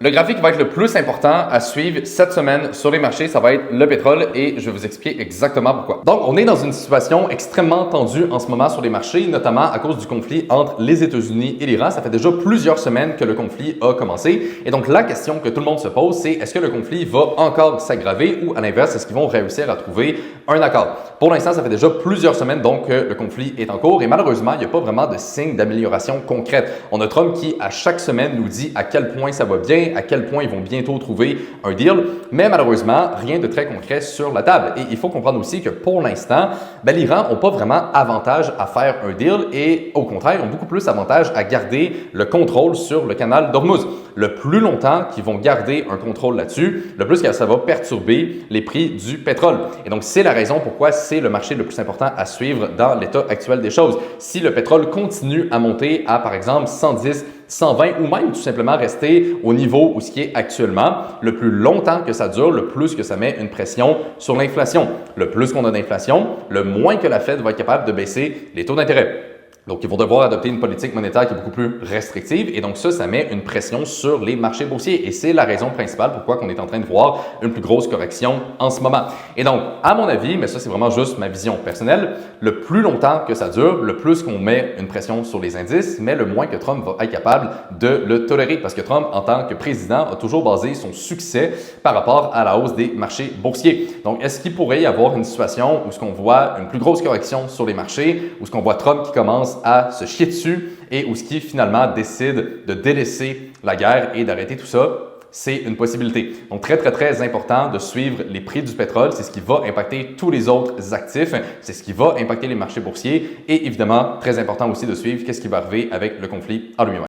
Le graphique qui va être le plus important à suivre cette semaine sur les marchés, ça va être le pétrole et je vais vous expliquer exactement pourquoi. Donc, on est dans une situation extrêmement tendue en ce moment sur les marchés, notamment à cause du conflit entre les États-Unis et l'Iran. Ça fait déjà plusieurs semaines que le conflit a commencé. Et donc, la question que tout le monde se pose, c'est est-ce que le conflit va encore s'aggraver ou à l'inverse, est-ce qu'ils vont réussir à trouver un accord? Pour l'instant, ça fait déjà plusieurs semaines donc que le conflit est en cours et malheureusement, il n'y a pas vraiment de signe d'amélioration concrète. On a Trump qui, à chaque semaine, nous dit à quel point ça va bien, à quel point ils vont bientôt trouver un deal, mais malheureusement, rien de très concret sur la table. Et il faut comprendre aussi que pour l'instant, l'Iran n'a pas vraiment avantage à faire un deal et au contraire, ils ont beaucoup plus avantage à garder le contrôle sur le canal d'Ormuz. Le plus longtemps qu'ils vont garder un contrôle là-dessus, le plus que ça va perturber les prix du pétrole. Et donc, c'est la raison pourquoi c'est le marché le plus important à suivre dans l'état actuel des choses. Si le pétrole continue à monter à, par exemple, 110, 120 ou même tout simplement rester au niveau où ce qui est actuellement, le plus longtemps que ça dure, le plus que ça met une pression sur l'inflation. Le plus qu'on a d'inflation, le moins que la Fed va être capable de baisser les taux d'intérêt. Donc, ils vont devoir adopter une politique monétaire qui est beaucoup plus restrictive et donc ça met une pression sur les marchés boursiers et c'est la raison principale pourquoi on est en train de voir une plus grosse correction en ce moment. Et donc, à mon avis, mais ça c'est vraiment juste ma vision personnelle, le plus longtemps que ça dure, le plus qu'on met une pression sur les indices, mais le moins que Trump va être capable de le tolérer parce que Trump, en tant que président, a toujours basé son succès par rapport à la hausse des marchés boursiers. Donc, est-ce qu'il pourrait y avoir une situation où ce qu'on voit une plus grosse correction sur les marchés, où ce qu'on voit Trump qui commence à se chier dessus et où ce qui finalement décide de délaisser la guerre et d'arrêter tout ça? C'est une possibilité. Donc, très important de suivre les prix du pétrole. C'est ce qui va impacter tous les autres actifs. C'est ce qui va impacter les marchés boursiers. Et évidemment, très important aussi de suivre qu'est-ce qui va arriver avec le conflit en lui-même.